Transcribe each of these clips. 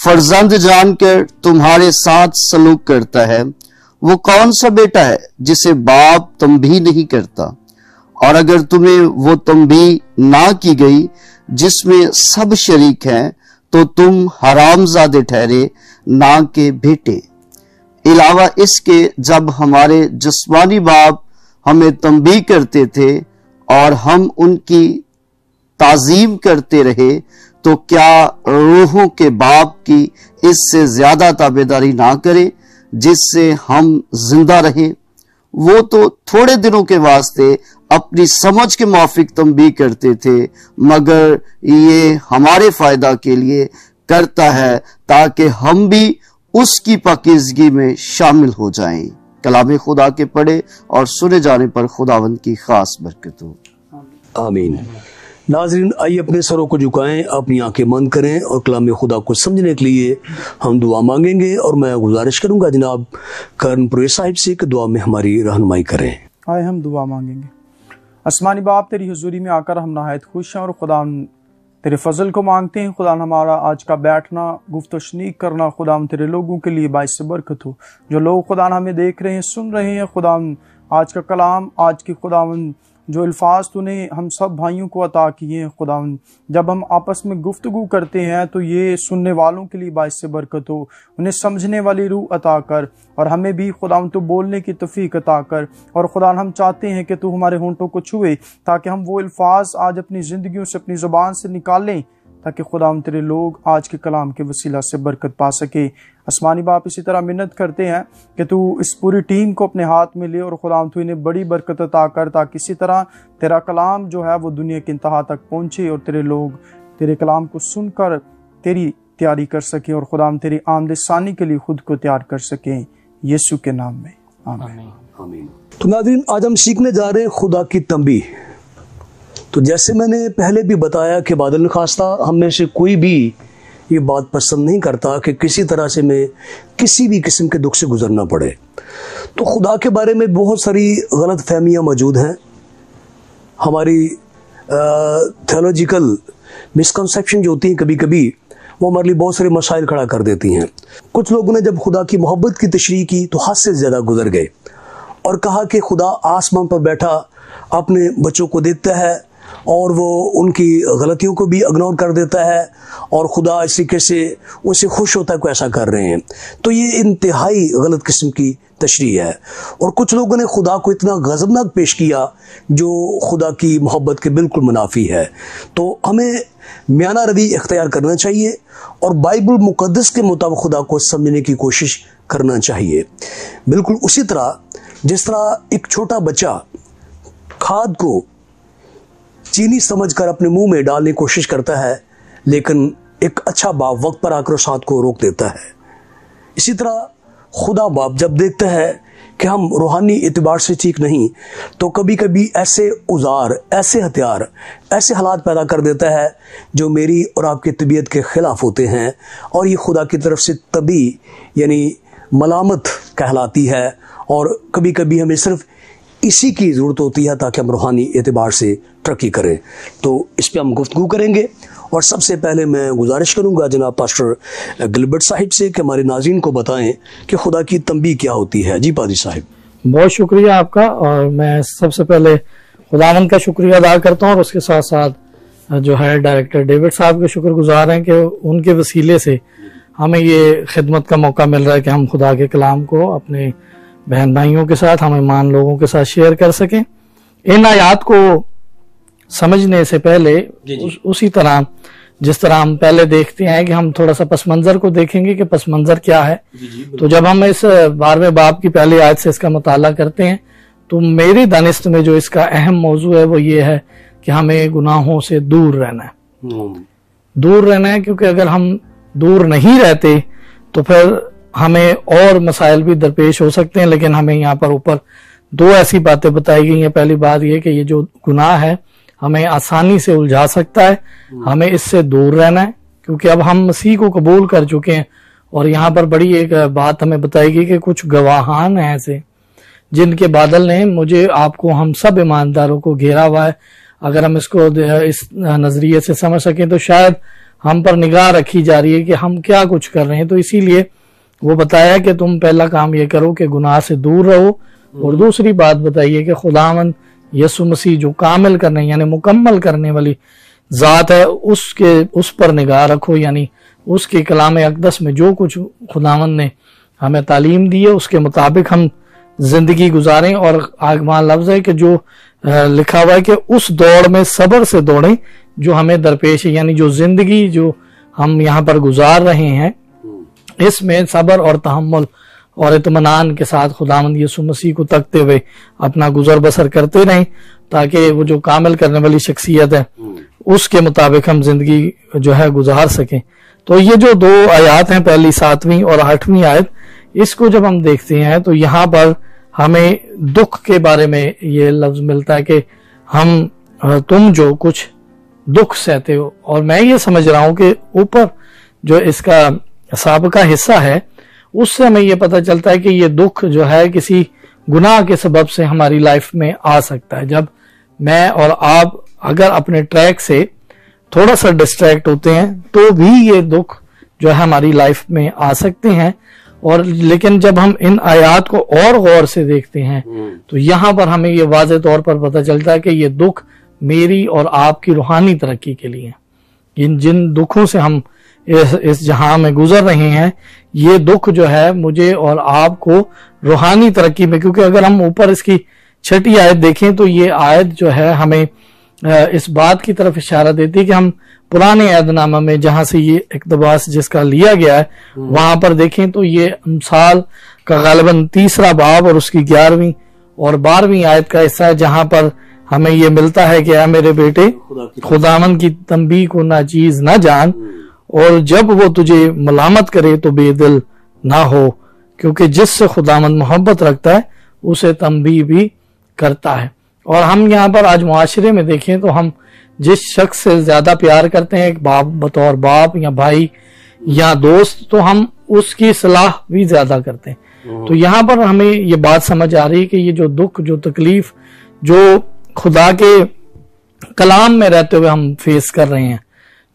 فرزند جان کر تمہارے ساتھ سلوک کرتا ہے، وہ کون سا بیٹا ہے جسے باپ تنبیہ نہیں کرتا؟ اور اگر تمہیں وہ تنبیہ نہ کی گئی جس میں سب شریک ہیں تو تم حرام زادے ٹھہرے، نہ کہ بیٹے۔ علاوہ اس کے جب ہمارے جسمانی باپ ہمیں تنبیہ کرتے تھے اور ہم ان کی تعظیم کرتے رہے، تو کیا روحوں کے باپ کی اس سے زیادہ تابعداری نہ کرے جس سے ہم زندہ رہیں؟ وہ تو تھوڑے دنوں کے واسطے اپنی سمجھ کے موافق تنبیہ کرتے تھے، مگر یہ ہمارے فائدہ کے لیے کرتا ہے تاکہ ہم بھی اس کی پاکیزگی میں شامل ہو جائیں۔ کلام خدا کے پڑھے اور سنے جانے پر خداوند کی خاص برکت ہو۔ آمین۔ ناظرین، آئیے اپنے سروں کو جھکائیں، اپنی آنکھیں بند کریں اور کلام خدا کو سمجھنے کے لیے ہم دعا مانگیں گے، اور میں گزارش کروں گا جناب کرن پرویز صاحب سے کہ دعا میں ہماری رہنمائی کریں۔ آئے ہم دعا مانگیں گے۔ آسمانی باپ، تیری حضوری میں آ کر ہم نہایت خوش ہیں اور خدا تیرے فضل کو مانگتے ہیں۔ خدا ہمارا آج کا بیٹھنا، گفت و شنیک کرنا خدا تیرے لوگوں کے لیے باعث برکت ہو۔ جو لوگ خدا ہمیں دیکھ رہے ہیں، سن رہے ہیں، خدا آج کا کلام، آج کی خدا جو الفاظ تو نے ہم سب بھائیوں کو عطا کیے ہیں، خدا جب ہم آپس میں گفتگو کرتے ہیں تو یہ سننے والوں کے لیے باعث برکت ہو، انہیں سمجھنے والی روح عطا کر، اور ہمیں بھی خدا تو بولنے کی توفیق عطا کر۔ اور خدا ہم چاہتے ہیں کہ تو ہمارے ہونٹوں کو چھوئے تاکہ ہم وہ الفاظ آج اپنی زندگیوں سے، اپنی زبان سے نکالیں، تاکہ خدا تیرے لوگ آج کے کلام کے وسیلہ سے برکت پا سکے۔ آسمانی باپ، اسی طرح منت کرتے ہیں کہ تو اس پوری ٹیم کو اپنے ہاتھ میں لے، اور خدا تو انہیں بڑی برکت عطا کر، تاکہ اسی طرح تیرا کلام جو ہے وہ دنیا کی انتہا تک پہنچے، اور تیرے لوگ تیرے کلام کو سن کر تیری تیاری کر سکیں، اور خدا تیری آمد ثانی کے لیے خود کو تیار کر سکیں، یسوع کے نام میں آمین۔ آمین۔ تو ناظرین، آج ہم سیکھنے جا رہے ہیں خدا کی تنبیہ۔ تو جیسے میں نے پہلے بھی بتایا کہ بادل نخواستہ ہم میں سے کوئی بھی یہ بات پسند نہیں کرتا کہ کسی طرح سے میں کسی بھی قسم کے دکھ سے گزرنا پڑے۔ تو خدا کے بارے میں بہت ساری غلط فہمیاں موجود ہیں، ہماری تھیولوجیکل مسکنسیپشن جو ہوتی ہیں کبھی کبھی وہ ہمارے لیے بہت سارے مسائل کھڑا کر دیتی ہیں۔ کچھ لوگوں نے جب خدا کی محبت کی تشریح کی تو حد سے زیادہ گزر گئے اور کہا کہ خدا آسمان پر بیٹھا اپنے بچوں کو دیکھتا ہے اور وہ ان کی غلطیوں کو بھی اگنور کر دیتا ہے، اور خدا اس طریقے سے ان سے خوش ہوتا ہے کہ ایسا کر رہے ہیں۔ تو یہ انتہائی غلط قسم کی تشریح ہے، اور کچھ لوگوں نے خدا کو اتنا غضبناک پیش کیا جو خدا کی محبت کے بالکل منافی ہے۔ تو ہمیں میانہ روی اختیار کرنا چاہیے اور بائبل مقدس کے مطابق خدا کو سمجھنے کی کوشش کرنا چاہیے۔ بالکل اسی طرح جس طرح ایک چھوٹا بچہ کھاد کو چینی سمجھ کر اپنے منہ میں ڈالنے کی کوشش کرتا ہے، لیکن ایک اچھا باپ وقت پر آ کر اس ہاتھ کو روک دیتا ہے۔ اسی طرح خدا باپ جب دیکھتا ہے کہ ہم روحانی اعتبار سے ٹھیک نہیں تو کبھی کبھی ایسے اوزار، ایسے ہتھیار، ایسے حالات پیدا کر دیتا ہے جو میری اور آپ کی طبیعت کے خلاف ہوتے ہیں، اور یہ خدا کی طرف سے طبی یعنی ملامت کہلاتی ہے، اور کبھی کبھی ہمیں صرف اسی کی ضرورت ہوتی ہے تاکہ ہم روحانی اعتبار سے ترقی کریں۔ تو اس پہ ہم گفتگو کریں گے، اور سب سے پہلے میں گزارش کروں گا جناب پاسٹر گلبرٹ صاحب سے کہ ہمارے ناظرین کو بتائیں کہ خدا کی تنبیہ کیا ہوتی ہے۔ جی پادری صاحب۔ بہت شکریہ آپ کا، اور میں سب سے پہلے خداوند کا شکریہ ادا کرتا ہوں، اور اس کے ساتھ ساتھ جو ہے ڈائریکٹر ڈیوڈ صاحب کے شکر گزار ہیں کہ ان کے وسیلے سے ہمیں یہ خدمت کا موقع مل رہا ہے کہ ہم خدا کے کلام کو اپنے بہن بھائیوں کے ساتھ، ہم ایمان لوگوں کے ساتھ شیئر کر سکیں۔ ان آیات کو سمجھنے سے پہلے اسی طرح جس طرح ہم پہلے دیکھتے ہیں کہ ہم تھوڑا سا پس منظر کو دیکھیں گے کہ پس منظر کیا ہے۔ تو جب ہم اس 12ویں باب کی پہلی آیت سے اس کا مطالعہ کرتے ہیں تو میری دانست میں جو اس کا اہم موضوع ہے وہ یہ ہے کہ ہمیں گناہوں سے دور رہنا ہے، دور رہنا ہے، کیونکہ اگر ہم دور نہیں رہتے تو پھر ہمیں اور مسائل بھی درپیش ہو سکتے ہیں، لیکن ہمیں یہاں پر اوپر دو ایسی باتیں بتائی گئی ہیں۔ پہلی بات یہ کہ یہ جو گناہ ہے ہمیں آسانی سے الجھا سکتا ہے، ہمیں اس سے دور رہنا ہے، کیونکہ اب ہم مسیح کو قبول کر چکے ہیں۔ اور یہاں پر بڑی ایک بات ہمیں بتائی گئی کہ کچھ گواہان ہیں ایسے جن کے بادل نے مجھے، آپ کو، ہم سب ایمانداروں کو گھیرا ہوا ہے۔ اگر ہم اس کو اس نظریے سے سمجھ سکیں تو شاید ہم پر نگاہ رکھی جا رہی ہے کہ ہم کیا کچھ کر رہے ہیں. تو اسی لیے وہ بتایا کہ تم پہلا کام یہ کرو کہ گناہ سے دور رہو، اور دوسری بات بتائیے کہ خداوند یسوع مسیح جو کامل کرنے یعنی مکمل کرنے والی ذات ہے اس پر نگاہ رکھو، یعنی اس کے کلام اقدس میں جو کچھ خداوند نے ہمیں تعلیم دی ہے اس کے مطابق ہم زندگی گزاریں. اور وہاں لفظ ہے کہ جو لکھا ہوا ہے کہ اس دوڑ میں صبر سے دوڑیں جو ہمیں درپیش ہے، یعنی جو زندگی جو ہم یہاں پر گزار رہے ہیں اس میں صبر اور تحمل اور اطمینان کے ساتھ خداوند یسوع مسیح کو تکتے ہوئے اپنا گزر بسر کرتے رہیں، تاکہ وہ جو کامل کرنے والی شخصیت ہے اس کے مطابق ہم زندگی جو ہے گزار سکیں. تو یہ جو 2 آیات ہیں، پہلی 7ویں اور 8ویں آیت، اس کو جب ہم دیکھتے ہیں تو یہاں پر ہمیں دکھ کے بارے میں یہ لفظ ملتا ہے کہ تم جو کچھ دکھ سہتے ہو. اور میں یہ سمجھ رہا ہوں کہ اوپر جو اس کا سابقہ حصہ ہے اس سے ہمیں یہ پتہ چلتا ہے کہ یہ دکھ جو ہے کسی گناہ کے سبب سے ہماری لائف میں آ سکتا ہے. جب میں اور آپ اگر اپنے ٹریک سے تھوڑا سا ڈسٹریکٹ ہوتے ہیں تو بھی یہ دکھ جو ہے ہماری لائف میں آ سکتے ہیں. اور لیکن جب ہم ان آیات کو اور غور سے دیکھتے ہیں تو یہاں پر ہمیں یہ واضح طور پر پتہ چلتا ہے کہ یہ دکھ میری اور آپ کی روحانی ترقی کے لیے ہیں. جن دکھوں سے ہم اس جہاں میں گزر رہے ہیں یہ دکھ جو ہے مجھے اور آپ کو روحانی ترقی میں، کیونکہ اگر ہم اوپر اس کی 6 آیت دیکھیں تو یہ آیت جو ہے ہمیں اس بات کی طرف اشارہ دیتی ہے کہ ہم پرانے عہد نامہ میں جہاں سے یہ اقتباس جس کا لیا گیا ہے وہاں پر دیکھیں تو یہ امثال کا غالباً 3 باب اور اس کی 11ویں اور 12ویں آیت کا حصہ ہے، جہاں پر ہمیں یہ ملتا ہے کہ اے میرے بیٹے خداوند کی تنبیہ کو ناچیز نہ جان، اور جب وہ تجھے ملامت کرے تو بے دل نہ ہو، کیونکہ جس سے خداوند محبت رکھتا ہے اسے تنبیہ بھی کرتا ہے. اور ہم یہاں پر آج معاشرے میں دیکھیں تو ہم جس شخص سے زیادہ پیار کرتے ہیں، ایک باپ بطور باپ یا بھائی یا دوست، تو ہم اس کی صلاح بھی زیادہ کرتے ہیں. تو یہاں پر ہمیں یہ بات سمجھ آ رہی ہے کہ یہ جو دکھ، جو تکلیف جو خدا کے کلام میں رہتے ہوئے ہم فیس کر رہے ہیں،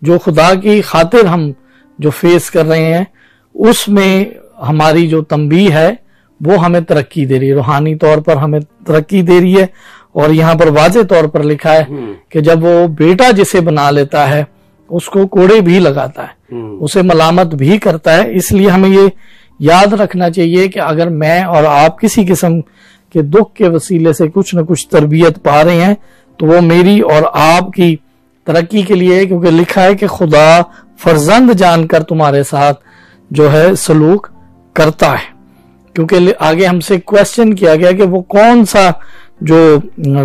جو خدا کی خاطر ہم جو فیس کر رہے ہیں، اس میں ہماری جو تنبیہ ہے وہ ہمیں ترقی دے رہی ہے، روحانی طور پر ہمیں ترقی دے رہی ہے. اور یہاں پر واضح طور پر لکھا ہے کہ جب وہ بیٹا جسے بنا لیتا ہے اس کو کوڑے بھی لگاتا ہے، اسے ملامت بھی کرتا ہے. اس لیے ہمیں یہ یاد رکھنا چاہیے کہ اگر میں اور آپ کسی قسم کے دکھ کے وسیلے سے کچھ نہ کچھ تربیت پا رہے ہیں تو وہ میری اور آپ کی ترقی کے لیے ہے، کیونکہ لکھا ہے کہ خدا فرزند جان کر تمہارے ساتھ جو ہے سلوک کرتا ہے. کیونکہ آگے ہم سے کویسچن کیا گیا کہ وہ کون سا جو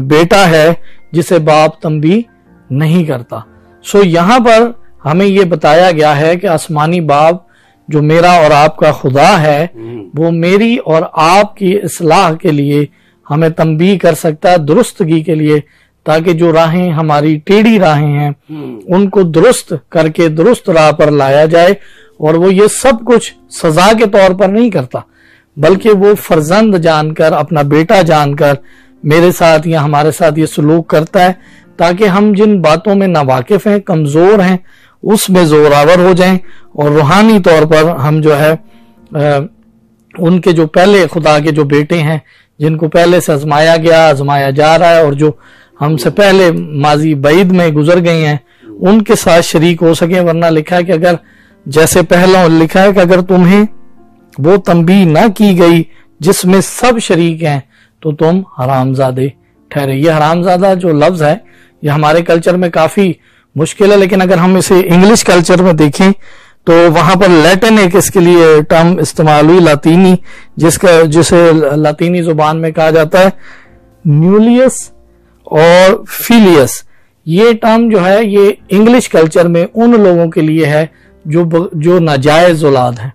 بیٹا ہے جسے باپ تنبیہ نہیں کرتا. سو یہاں پر ہمیں یہ بتایا گیا ہے کہ آسمانی باپ جو میرا اور آپ کا خدا ہے وہ میری اور آپ کی اصلاح کے لیے ہمیں تنبیہ کر سکتا ہے، درستگی کے لیے، تاکہ جو راہیں ہماری ٹیڑھی راہیں ہیں ان کو درست کر کے درست راہ پر لایا جائے. اور وہ یہ سب کچھ سزا کے طور پر نہیں کرتا، بلکہ وہ فرزند جان کر، اپنا بیٹا جان کر میرے ساتھ یا ہمارے ساتھ یہ سلوک کرتا ہے تاکہ ہم جن باتوں میں ناواقف ہیں، کمزور ہیں، اس میں زوراور ہو جائیں، اور روحانی طور پر ہم جو ہے ان کے جو پہلے خدا کے جو بیٹے ہیں جن کو پہلے سے آزمایا گیا، آزمایا جا رہا ہے، اور جو ہم سے پہلے ماضی بعید میں گزر گئے ہیں ان کے ساتھ شریک ہو سکیں. ورنہ لکھا ہے کہ اگر جیسے پہلا لکھا ہے کہ اگر تمہیں وہ تنبیہ نہ کی گئی جس میں سب شریک ہیں تو تم حرامزادے ٹھہرے. یہ حرامزادہ جو لفظ ہے یہ ہمارے کلچر میں کافی مشکل ہے، لیکن اگر ہم اسے انگلش کلچر میں دیکھیں تو وہاں پر لیٹن ایک اس کے لیے ٹرم استعمال ہوئی، لاطینی، جسے لاطینی زبان میں کہا جاتا ہے نیولیس اور فیلیس. یہ ٹرم جو ہے یہ انگلش کلچر میں ان لوگوں کے لیے ہے جو ناجائز اولاد ہیں،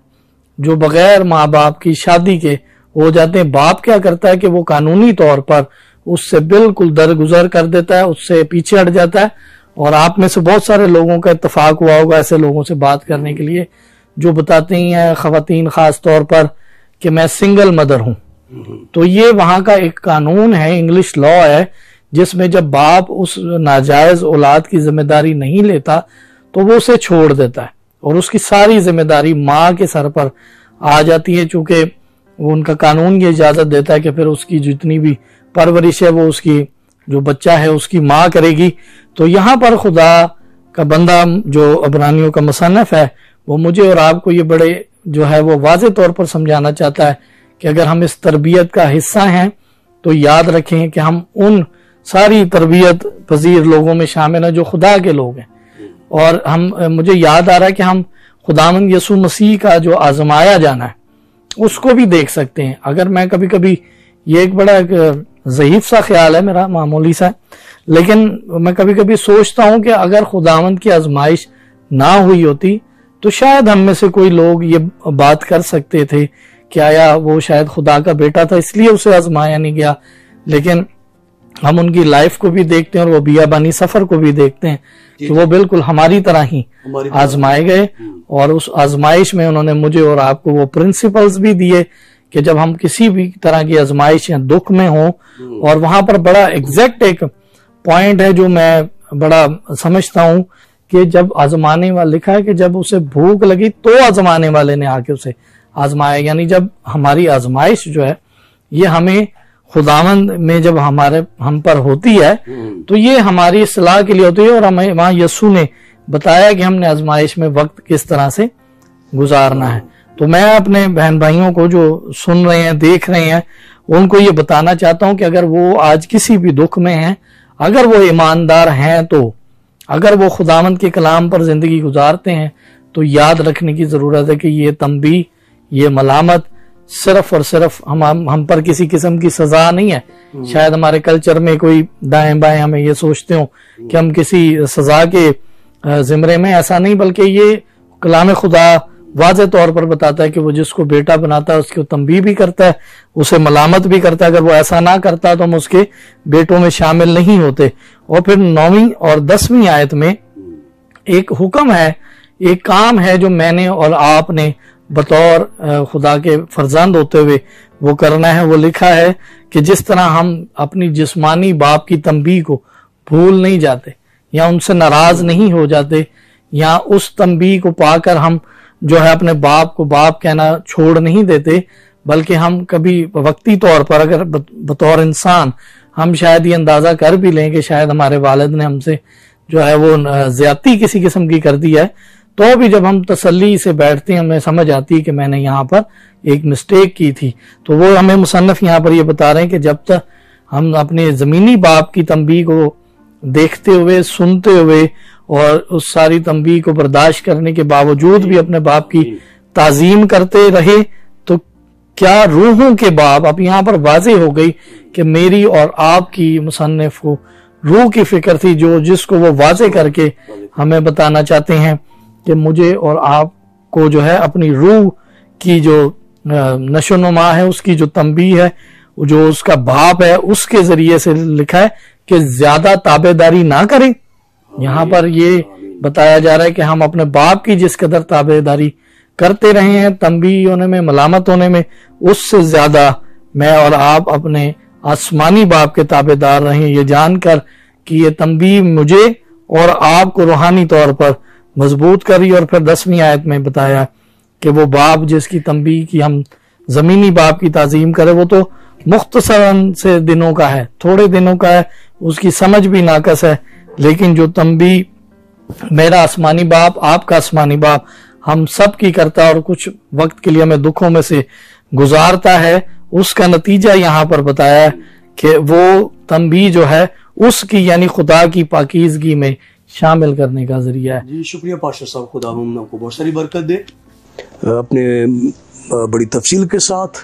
جو بغیر ماں باپ کی شادی کے ہو جاتے ہیں. باپ کیا کرتا ہے کہ وہ قانونی طور پر اس سے بالکل درگزر کر دیتا ہے، اس سے پیچھے ہٹ جاتا ہے. اور آپ میں سے بہت سارے لوگوں کا اتفاق ہوا ہوگا ایسے لوگوں سے بات کرنے کے لیے جو بتاتے ہیں، خواتین خاص طور پر، کہ میں سنگل مدر ہوں. تو یہ وہاں کا ایک قانون ہے، انگلش لا ہے، جس میں جب باپ اس ناجائز اولاد کی ذمہ داری نہیں لیتا تو وہ اسے چھوڑ دیتا ہے اور اس کی ساری ذمہ داری ماں کے سر پر آ جاتی ہے، چونکہ وہ ان کا قانون یہ اجازت دیتا ہے کہ پھر اس کی جتنی بھی پرورش ہے وہ اس کی جو بچہ ہے اس کی ماں کرے گی۔ تو یہاں پر خدا کا بندہ جو عبرانیوں کا مصنف ہے وہ مجھے اور آپ کو یہ بڑے جو ہے وہ واضح طور پر سمجھانا چاہتا ہے کہ اگر ہم اس تربیت کا حصہ ہیں تو یاد رکھیں کہ ہم ان ساری تربیت پذیر لوگوں میں شامل ہیں جو خدا کے لوگ ہیں، اور مجھے یاد آ رہا ہے کہ ہم خداوند یسوع مسیح کا جو آزمایا جانا ہے اس کو بھی دیکھ سکتے ہیں۔ اگر میں کبھی کبھی یہ ایک بڑا ضعیف سا خیال ہے میرا، معمولی سا، لیکن میں کبھی کبھی سوچتا ہوں کہ اگر خداوند کی آزمائش نہ ہوئی ہوتی تو شاید ہم میں سے کوئی لوگ یہ بات کر سکتے تھے کہ آیا وہ شاید خدا کا بیٹا تھا اس لیے اسے آزمایا نہیں گیا، لیکن ہم ان کی لائف کو بھی دیکھتے ہیں اور وہ بیابانی سفر کو بھی دیکھتے ہیں کہ وہ بالکل ہماری طرح ہی آزمائے گئے، اور اس آزمائش میں انہوں نے مجھے اور آپ کو وہ پرنسپلز بھی دیے کہ جب ہم کسی بھی طرح کی آزمائش یا دکھ میں ہوں، اور وہاں پر بڑا ایگزیکٹ ایک پوائنٹ ہے جو میں بڑا سمجھتا ہوں کہ جب آزمانے والا لکھا ہے کہ جب اسے بھوک لگی تو آزمانے والے نے آ کے اسے آزمایا، یعنی جب ہماری آزمائش جو ہے یہ ہمیں خداوند میں جب ہم پر ہوتی ہے تو یہ ہماری اصلاح کے لیے ہوتی ہے، اور ہمیں وہاں یسوع نے بتایا کہ ہم نے آزمائش میں وقت کس طرح سے گزارنا ہے۔ تو میں اپنے بہن بھائیوں کو جو سن رہے ہیں دیکھ رہے ہیں ان کو یہ بتانا چاہتا ہوں کہ اگر وہ آج کسی بھی دکھ میں ہیں، اگر وہ ایماندار ہیں، تو اگر وہ خداوند کے کلام پر زندگی گزارتے ہیں تو یاد رکھنے کی ضرورت ہے کہ یہ تنبیہ، یہ ملامت صرف اور صرف ہم پر کسی قسم کی سزا نہیں ہے۔ شاید ہمارے کلچر میں کوئی دائیں بائیں ہمیں یہ سوچتے ہوں کہ ہم کسی سزا کے زمرے میں، ایسا نہیں، بلکہ یہ کلام خدا واضح طور پر بتاتا ہے کہ وہ جس کو بیٹا بناتا ہے اس کو تنبیہ بھی کرتا ہے، اسے ملامت بھی کرتا ہے، اگر وہ ایسا نہ کرتا تو ہم اس کے بیٹوں میں شامل نہیں ہوتے۔ اور پھر 9ویں اور 10ویں آیت میں ایک حکم ہے، ایک کام ہے جو میں نے اور آپ نے بطور خدا کے فرزند ہوتے ہوئے وہ کرنا ہے۔ وہ لکھا ہے کہ جس طرح ہم اپنی جسمانی باپ کی تنبیہ کو بھول نہیں جاتے یا ان سے ناراض نہیں ہو جاتے، یا اس تنبیہ کو پا کر ہم جو ہے اپنے باپ کو باپ کہنا چھوڑ نہیں دیتے، بلکہ ہم کبھی وقتی طور پر اگر بطور انسان ہم شاید یہ اندازہ کر بھی لیں کہ شاید ہمارے والد نے ہم سے جو ہے وہ زیادتی کسی قسم کی کر دی ہے، تو بھی جب ہم تسلی سے بیٹھتے ہیں ہمیں سمجھ آتی ہے کہ میں نے یہاں پر ایک مسٹیک کی تھی۔ تو وہ ہمیں مصنف یہاں پر یہ بتا رہے ہیں کہ جب تک ہم اپنے زمینی باپ کی تنبیہ کو دیکھتے ہوئے، سنتے ہوئے اور اس ساری تنبیہ کو برداشت کرنے کے باوجود بھی اپنے باپ کی تعظیم کرتے رہے، تو کیا روحوں کے باپ، اب یہاں پر واضح ہو گئی کہ میری اور آپ کی مصنف کو روح کی فکر تھی، جس کو وہ واضح کر کے ہمیں بتانا چاہتے ہیں کہ مجھے اور آپ کو جو ہے اپنی روح کی جو نشو و نما ہے، اس کی جو تنبیہ ہے، جو اس کا باپ ہے، اس کے ذریعے سے لکھا ہے کہ زیادہ تابع داری نہ کریں۔ یہاں پر یہ بتایا جا رہا ہے کہ ہم اپنے باپ کی جس قدر تابع داری کرتے رہے ہیں تنبیہ ہونے میں، ملامت ہونے میں، اس سے زیادہ میں اور آپ اپنے آسمانی باپ کے تابع دار رہیں، یہ جان کر کہ یہ تنبیہ مجھے اور آپ کو روحانی طور پر مضبوط کری۔ اور پھر 10ویں آیت میں بتایا کہ وہ باپ جس کی تنبیہ کی ہم زمینی باپ کی تعظیم کرے، وہ تو مختصراً سے دنوں کا ہے، تھوڑے دنوں کا ہے، اس کی سمجھ بھی ناقص ہے، لیکن جو تنبیہ میرا آسمانی باپ، آپ کا آسمانی باپ ہم سب کی کرتا ہے اور کچھ وقت کے لیے ہمیں دکھوں میں سے گزارتا ہے، اس کا نتیجہ یہاں پر بتایا ہے کہ وہ تنبیہ جو ہے اس کی یعنی خدا کی پاکیزگی میں شامل کرنے کا ذریعہ ہے۔ جی شکریہ پاشا صاحب، خدا ہم آپ کو بہت ساری برکت دے۔ اپنے بڑی تفصیل کے ساتھ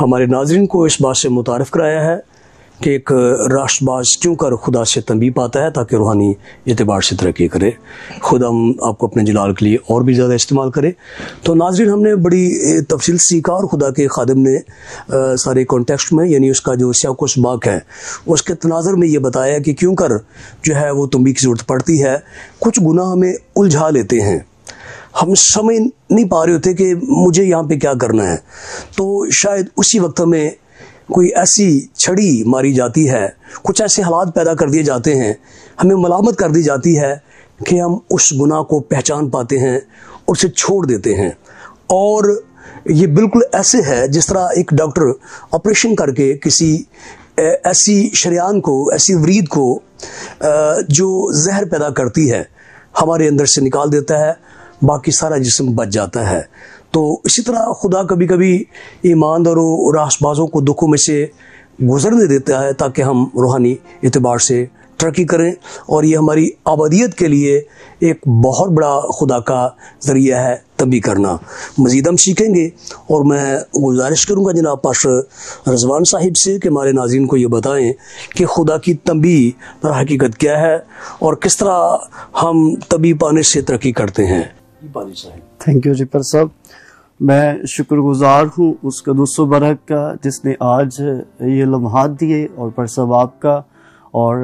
ہمارے ناظرین کو اس بات سے متعارف کرایا ہے کہ ایک راشد باز کیوں کر خدا سے تنبیہ پاتا ہے تاکہ روحانی اعتبار سے ترقی کرے۔ خدا ہم آپ کو اپنے جلال کے لیے اور بھی زیادہ استعمال کرے۔ تو ناظرین ہم نے بڑی تفصیل سیکھا، اور خدا کے خادم نے سارے کانٹیکسٹ میں یعنی اس کا جو سیاق و سباق ہے اس کے تناظر میں یہ بتایا کہ کیوں کر جو ہے وہ تنبیہ کی ضرورت پڑتی ہے۔ کچھ گناہ ہمیں الجھا لیتے ہیں، ہم سمجھ نہیں پا رہے ہوتے کہ مجھے یہاں پہ کیا کرنا ہے، تو شاید اسی وقت ہمیں کوئی ایسی چھڑی ماری جاتی ہے، کچھ ایسے حالات پیدا کر دیے جاتے ہیں، ہمیں ملامت کر دی جاتی ہے کہ ہم اس گناہ کو پہچان پاتے ہیں اور اسے چھوڑ دیتے ہیں. اور یہ بالکل ایسے ہے جس طرح ایک ڈاکٹر آپریشن کر کے کسی ایسی شریان کو، ایسی ورید کو جو زہر پیدا کرتی ہے ہمارے اندر سے نکال دیتا ہے، باقی سارا جسم بچ جاتا ہے. تو اسی طرح خدا کبھی کبھی ایمانداروں اور راست بازوں کو دکھوں میں سے گزرنے دیتا ہے تاکہ ہم روحانی اعتبار سے ترقی کریں، اور یہ ہماری آبادیت کے لیے ایک بہت بڑا خدا کا ذریعہ ہے تنبیہ کرنا. مزید ہم سیکھیں گے، اور میں گزارش کروں گا جناب پاسٹر رضوان صاحب سے کہ ہمارے ناظرین کو یہ بتائیں کہ خدا کی تنبیہ در حقیقت کیا ہے اور کس طرح ہم تنبیہ پانے سے ترقی کرتے ہیں. تھینک یو جی پر صاحب. میں شکر گزار ہوں اس قدوس و برحق کا جس نے آج یہ لمحات دیے، اور پر صاحب آپ کا، اور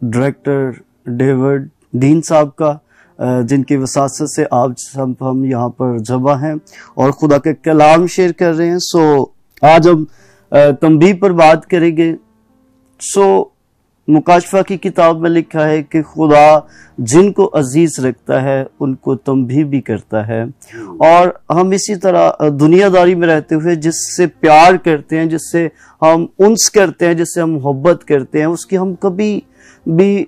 ڈائریکٹر ڈیوڈ ڈین صاحب کا، جن کی وساطت سے آج ہم یہاں پر جمع ہیں اور خدا کے کلام شیئر کر رہے ہیں. سو آج ہم تنبیہ پر بات کریں گے. سو مکاشفہ کی کتاب میں لکھا ہے کہ خدا جن کو عزیز رکھتا ہے ان کو تنبیہ بھی کرتا ہے، اور ہم اسی طرح دنیا داری میں رہتے ہوئے جس سے پیار کرتے ہیں، جس سے ہم انس کرتے ہیں، جس سے ہم محبت کرتے ہیں، اس کی ہم کبھی بھی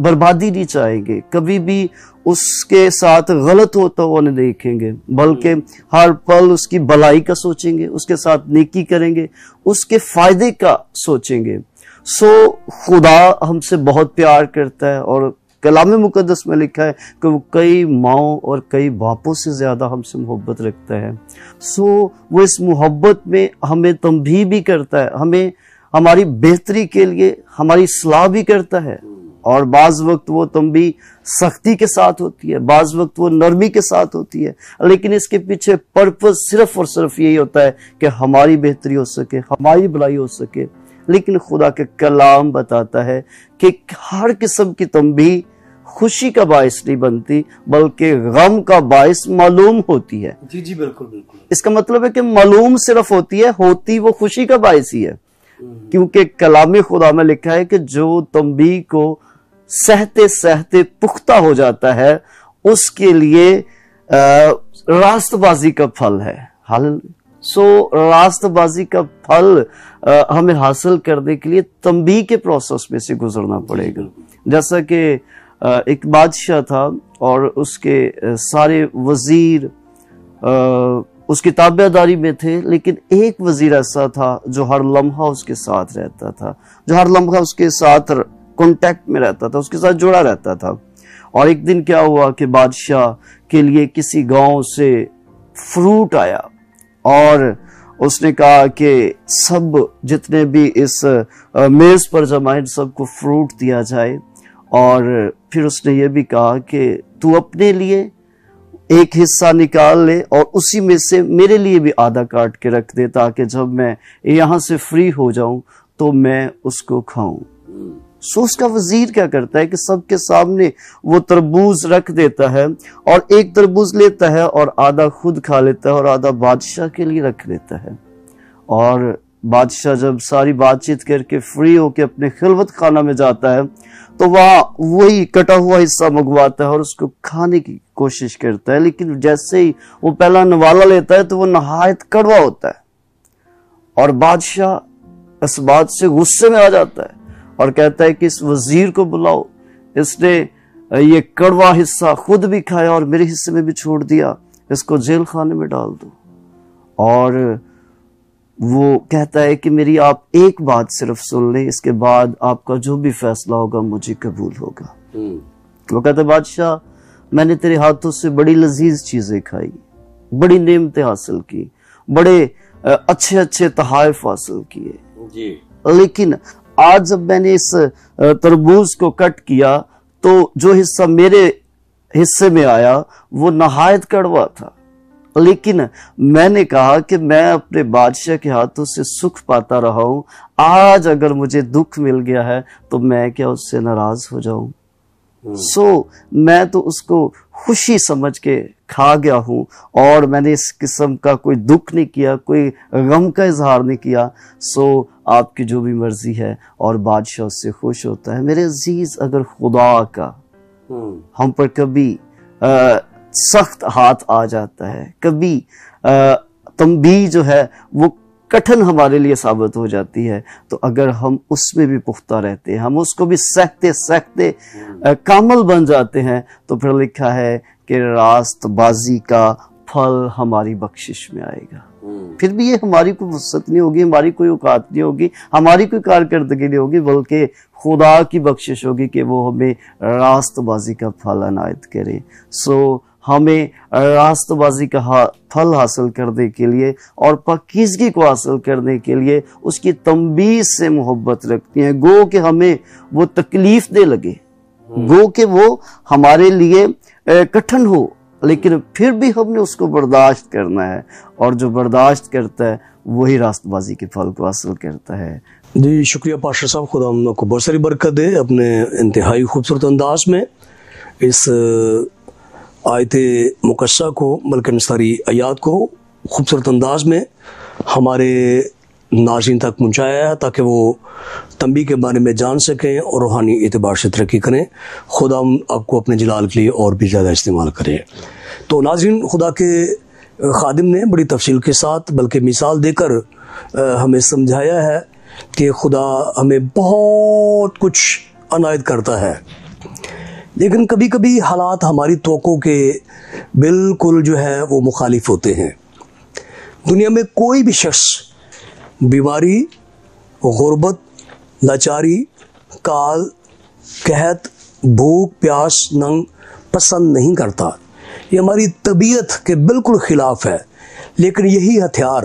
بربادی نہیں چاہیں گے، کبھی بھی اس کے ساتھ غلط ہوتا ہوا نہیں دیکھیں گے، بلکہ ہر پل اس کی بھلائی کا سوچیں گے، اس کے ساتھ نیکی کریں گے، اس کے فائدے کا سوچیں گے. سو خدا ہم سے بہت پیار کرتا ہے، اور کلام مقدس میں لکھا ہے کہ وہ کئی ماؤں اور کئی باپوں سے زیادہ ہم سے محبت رکھتا ہے. سو وہ اس محبت میں ہمیں تنبیہ بھی کرتا ہے، ہمیں ہماری بہتری کے لیے ہماری اصلاح بھی کرتا ہے، اور بعض وقت وہ تنبیہ سختی کے ساتھ ہوتی ہے، بعض وقت وہ نرمی کے ساتھ ہوتی ہے، لیکن اس کے پیچھے پرپس صرف اور صرف یہی ہوتا ہے کہ ہماری بہتری ہو سکے، ہماری بھلائی ہو سکے. لیکن خدا کے کلام بتاتا ہے کہ ہر قسم کی تنبیہ خوشی کا باعث نہیں بنتی بلکہ غم کا باعث معلوم ہوتی ہے. جی بالکل بالکل. اس کا مطلب ہے کہ معلوم صرف ہوتی ہے، ہوتی وہ خوشی کا باعث ہی ہے، کیونکہ کلام خدا میں لکھا ہے کہ جو تنبیہ کو سہتے سہتے پختہ ہو جاتا ہے اس کے لیے راست بازی کا پھل ہے. سو راست بازی کا پھل ہمیں حاصل کرنے کے لیے تنبیہ کے پروسیس میں سے گزرنا پڑے گا. جیسا کہ ایک بادشاہ تھا اور اس کے سارے وزیر اس کی تابع داری میں تھے، لیکن ایک وزیر ایسا تھا جو ہر لمحہ اس کے ساتھ رہتا تھا، جو ہر لمحہ اس کے ساتھ کانٹیکٹ میں رہتا تھا، اس کے ساتھ جڑا رہتا تھا. اور ایک دن کیا ہوا کہ بادشاہ کے لیے کسی گاؤں سے فروٹ آیا، اور اس نے کہا کہ سب جتنے بھی اس میز پر جمع ہیں سب کو فروٹ دیا جائے. اور پھر اس نے یہ بھی کہا کہ تو اپنے لیے ایک حصہ نکال لے اور اسی میں سے میرے لیے بھی آدھا کاٹ کے رکھ دے، تاکہ جب میں یہاں سے فری ہو جاؤں تو میں اس کو کھاؤں. سو اس کا وزیر کیا کرتا ہے کہ سب کے سامنے وہ تربوز رکھ دیتا ہے، اور ایک تربوز لیتا ہے اور آدھا خود کھا لیتا ہے اور آدھا بادشاہ کے لیے رکھ لیتا ہے. اور بادشاہ جب ساری بات چیت کر کے فری ہو کے اپنے خلوت خانہ میں جاتا ہے تو وہاں وہی کٹا ہوا حصہ منگواتا ہے اور اس کو کھانے کی کوشش کرتا ہے. لیکن جیسے ہی وہ پہلا نوالا لیتا ہے تو وہ نہایت کڑوا ہوتا ہے، اور بادشاہ اس بات سے غصے میں آ جاتا ہے اور کہتا ہے کہ اس وزیر کو بلاؤ، اس نے یہ کڑوا حصہ خود بھی کھایا اور میرے حصے میں بھی چھوڑ دیا، اس کو جیل خانے میں ڈال دو. اور وہ کہتا ہے کہ میری آپ ایک بات صرف سن لیں، اس کے بعد آپ کا جو بھی فیصلہ ہوگا مجھے قبول ہوگا. وہ کہتا ہے بادشاہ میں نے تیرے ہاتھوں سے بڑی لذیذ چیزیں کھائی، بڑی نعمتیں حاصل کی، بڑے اچھے اچھے تحائف حاصل کیے، لیکن آج جب میں نے اس تربوز کو کٹ کیا تو جو حصہ میرے حصے میں آیا وہ نہایت کڑوا تھا. لیکن میں نے کہا کہ میں اپنے بادشاہ کے ہاتھوں سے سکھ پاتا رہا ہوں، آج اگر مجھے دکھ مل گیا ہے تو میں کیا اس سے ناراض ہو جاؤں؟ سو میں تو اس کو خوشی سمجھ کے کھا گیا ہوں اور میں نے اس قسم کا کوئی دکھ نہیں کیا, کوئی غم کا اظہار نہیں کیا, سو آپ کی جو بھی مرضی ہے اور بادشاہ اس سے خوش ہوتا ہے. میرے عزیز, اگر خدا کا ہم پر کبھی سخت ہاتھ آ جاتا ہے, کبھی تنبیہ جو ہے وہ کٹھن ہمارے لیے ثابت ہو جاتی ہے, تو اگر ہم اس میں بھی پختہ رہتے ہیں, ہم اس کو بھی سہتے سہتے کامل بن جاتے ہیں, تو پھر لکھا ہے کہ راست بازی کا پھل ہماری بخشش میں آئے گا. پھر بھی یہ ہماری کوئی وسعت نہیں ہوگی, ہماری کوئی اوقات نہیں ہوگی, ہماری کوئی کارکردگی نہیں ہوگی, بلکہ خدا کی بخشش ہوگی کہ وہ ہمیں راست بازی کا پھل عنایت کرے. سو ہمیں راست بازی کا پھل حاصل کرنے کے لیے اور پاکیزگی کو حاصل کرنے کے لیے اس کی تنبیہ سے محبت رکھتی ہیں, گو کہ ہمیں وہ تکلیف دے لگے, گو کہ وہ ہمارے لیے کٹھن ہو, لیکن پھر بھی ہم نے اس کو برداشت کرنا ہے, اور جو برداشت کرتا ہے وہی راست بازی کے پھل کو حاصل کرتا ہے. جی شکریہ پاشا صاحب, خدا ہم کو بہت ساری برکت دے اپنے انتہائی خوبصورت انداز میں اس آیت مقدسہ کو, بلکہ ساری آیات کو خوبصورت انداز میں ہمارے ناظرین تک پہنچایا ہے تاکہ وہ تنبیہ کے بارے میں جان سکیں اور روحانی اعتبار سے ترقی کریں. خدا آپ کو اپنے جلال کے لیے اور بھی زیادہ استعمال کرے. تو ناظرین, خدا کے خادم نے بڑی تفصیل کے ساتھ بلکہ مثال دے کر ہمیں سمجھایا ہے کہ خدا ہمیں بہت کچھ عنایت کرتا ہے, لیکن کبھی کبھی حالات ہماری توقع کے بالکل جو ہے وہ مخالف ہوتے ہیں. دنیا میں کوئی بھی شخص بیماری, غربت, لاچاری, کال, قحط, بھوک, پیاس, ننگ پسند نہیں کرتا. یہ ہماری طبیعت کے بالکل خلاف ہے, لیکن یہی ہتھیار,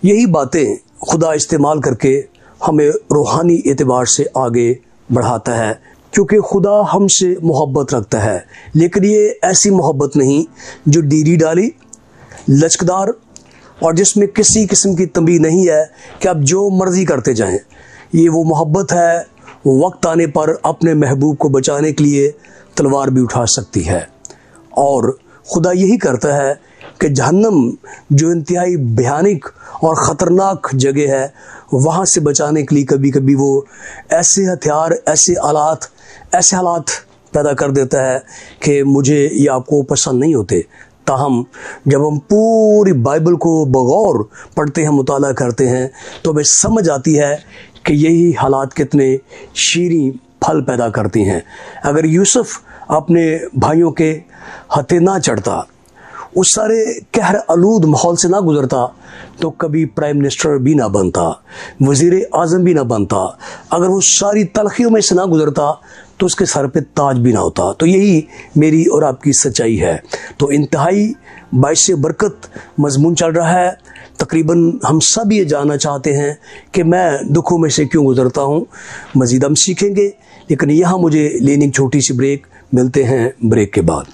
یہی باتیں خدا استعمال کر کے ہمیں روحانی اعتبار سے آگے بڑھاتا ہے, کیونکہ خدا ہم سے محبت رکھتا ہے. لیکن یہ ایسی محبت نہیں جو ڈیری ڈالی, لچکدار, اور جس میں کسی قسم کی تنبیہ نہیں ہے کہ آپ جو مرضی کرتے جائیں. یہ وہ محبت ہے وقت آنے پر اپنے محبوب کو بچانے کے لیے تلوار بھی اٹھا سکتی ہے. اور خدا یہی کرتا ہے کہ جہنم جو انتہائی بھیانک اور خطرناک جگہ ہے, وہاں سے بچانے کے لیے کبھی کبھی وہ ایسے ہتھیار, ایسے حالات پیدا کر دیتا ہے کہ مجھے یہ آپ کو پسند نہیں ہوتے. تاہم جب ہم پوری بائبل کو بغور پڑھتے ہیں, مطالعہ کرتے ہیں, تو ہمیں سمجھ آتی ہے کہ یہی حالات کتنے شیریں پھل پیدا کرتی ہیں. اگر یوسف اپنے بھائیوں کے ہتھے نہ چڑھتا, اس سارے قہر آلود ماحول سے نہ گزرتا, تو کبھی پرائم منسٹر بھی نہ بنتا, وزیر اعظم بھی نہ بنتا. اگر وہ ساری تلخیوں میں سے نہ گزرتا تو اس کے سر پہ تاج بھی نہ ہوتا. تو یہی میری اور آپ کی سچائی ہے. تو انتہائی باعث برکت مضمون چل رہا ہے. تقریباً ہم سب یہ جاننا چاہتے ہیں کہ میں دکھوں میں سے کیوں گزرتا ہوں. مزید ہم سیکھیں گے, لیکن یہاں مجھے لینی چھوٹی سی بریک. ملتے ہیں بریک کے بعد.